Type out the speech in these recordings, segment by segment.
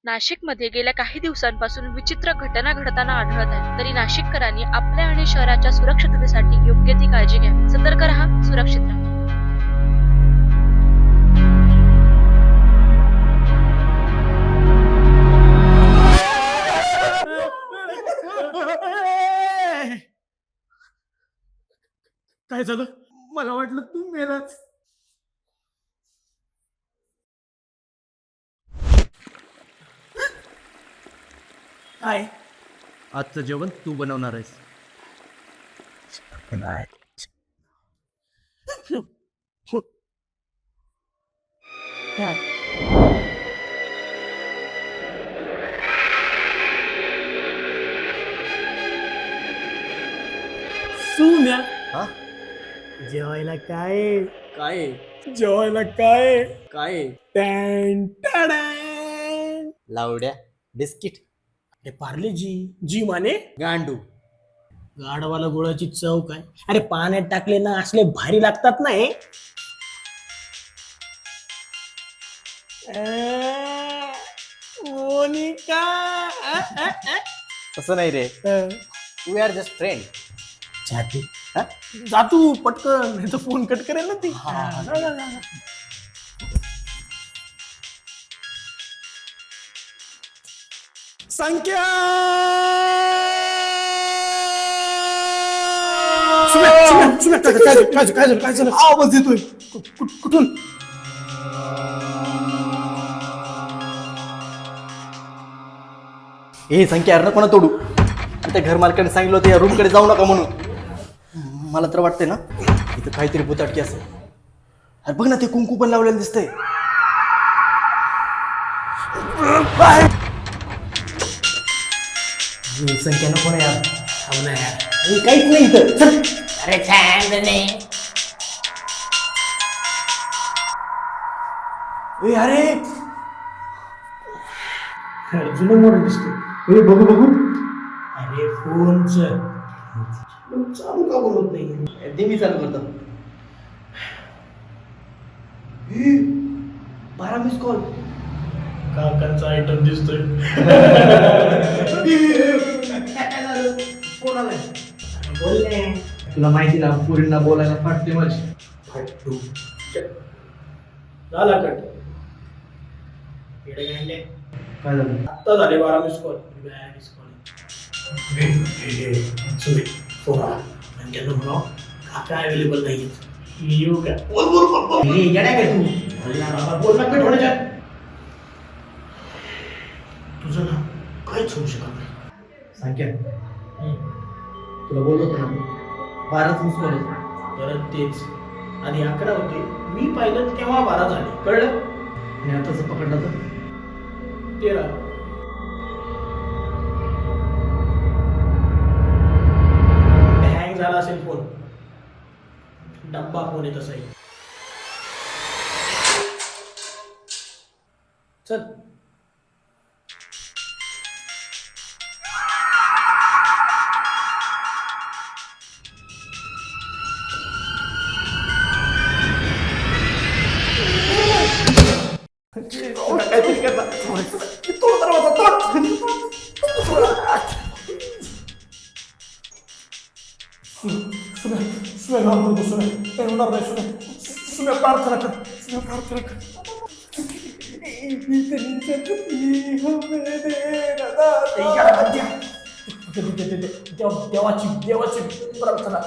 नाशिकमध्ये गेल्या काही दिवसांपासून विचित्र घटना घडताना आढळत आहेत. तरी नाशिककरांनी आपल्या आणि शहराच्या सुरक्षिततेसाठी योग्य ती काळजी घ्यावी. सतर्क राहा, सुरक्षित राहा. काय झालं? मला वाटलं तू मेलाच. काय? आजचं जेवण तू बनवणार आहेस. सुम्या, हा? जेवायला काय? काय जेवायला काय? काय टॅन टॅडॅन. लावड्या बिस्किट अरे पार्ले जी जी माने गांडू. गाढवाला गुळाची चव काय? अरे पाण्यात टाकले ना असले भारी लागतात ना हे. मोनिका. तसं नाही रे, वी आर जस्ट फ्रेंड. जाते हा? जा तू पटकन, नाही तर फोन कट करेल ना ती. जा, जा, जा. संख्या. काय झालं? आवाज येतोय कुठून? हे संख्या अरे कोणा तोडू. त्या घर मालकाने सांगितलं होतं या रूम कडे जाऊ नका म्हणून. मला तर वाटतंय ना इथं काहीतरी बुताटकी असेल. अरे बघ ना, ते कुंकू पण लावलेलं दिसतंय. संख्या नको ना यार. थांब ना यार. काहीच नाही इथं. चल. अरे छान नाही. अरे जुनं मोठं दिसतोय. बघू. अरे फोनच चालू का बोलत नाही? ते मी चालू करतो. 12 मिस कॉल. काकांचा आयटम दिसतोय. फोन आलाय. बोल ना. तुला माहिती ना, पुरींना बोलायला फाटते माझी. फाटू. झाला कट. इकडे काय काय झालं? आत्ता झाले 12 मिस कॉल. फोन आला. आणि त्यांना म्हणावं काका अवेलेबल नाही. मी येऊ का? बोल. येड्या काय तू? बाबा बोल ना, कट होण्याच्या. तुझं ना काहीच होऊ शकत नाही. संख्या तुला बोललो होतो ना, 12च मिस कॉल. परत तेच. आधी 11 होते, मी पाहिलं तेव्हा 12 झाले. कळलं? आणि आताच पकडलं तर 13. हँग झाला असेल फोन. डब्बा फोन आहे तसाही. चल. काहीतरी करणार. तोड दरवाजा, तोड. प्रार्थना कर. देवाची प्रार्थना.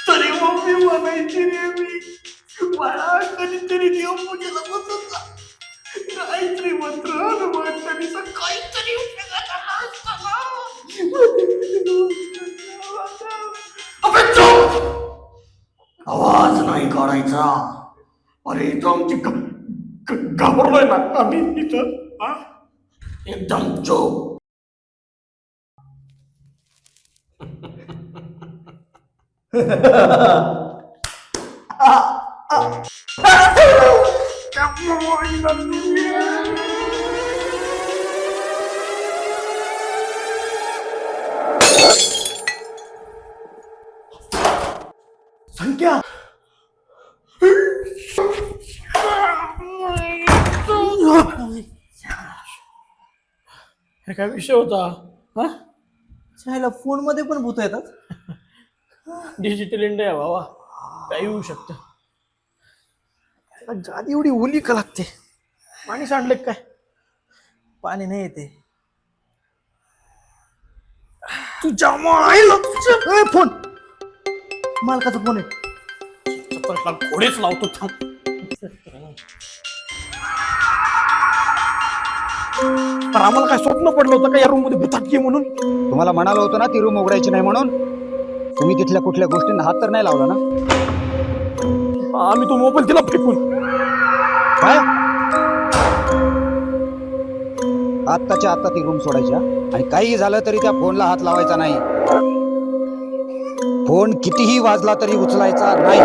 तरी मम्मी म्हणायची रे मी, मला कधीतरी देव पूजेला बसत काहीतरी मंत्र हनुमानच्या काहीतरी आवाज नाही काढायचा. अरे इथं आमची घाबरलोय ना आम्ही इथं. एकदम चोप. हे काय विषय होता हा? ह्याला फोन मध्ये पण भूत येतात. डिजिटल इंडिया आहे बाबा, काही होऊ शकतं. गादी एवढी ओली का लागते? पाणी सांडलं काय? पाणी नाही येते. तुझ्या मायला तुझ्या फोन, मालकाचा फोन आहे. घोडेच लावतो थांब. तर आम्हाला काय स्वप्न पडलं होतं का या रूम मध्ये भुताटकी आहे म्हणून? तुम्हाला म्हणालो होतो ना ती रूम उघडायची नाही म्हणून. तुम्ही तिथल्या कुठल्या गोष्टींना हात तर नाही लावला ना? आम्ही तो मोबाईल दिला फेकून. काय आत्ताच्या आत्ता ती रूम सोडायच्या आणि काहीही झालं तरी त्या फोनला हात लावायचा नाही. फोन कितीही वाजला तरी उचलायचा नाही.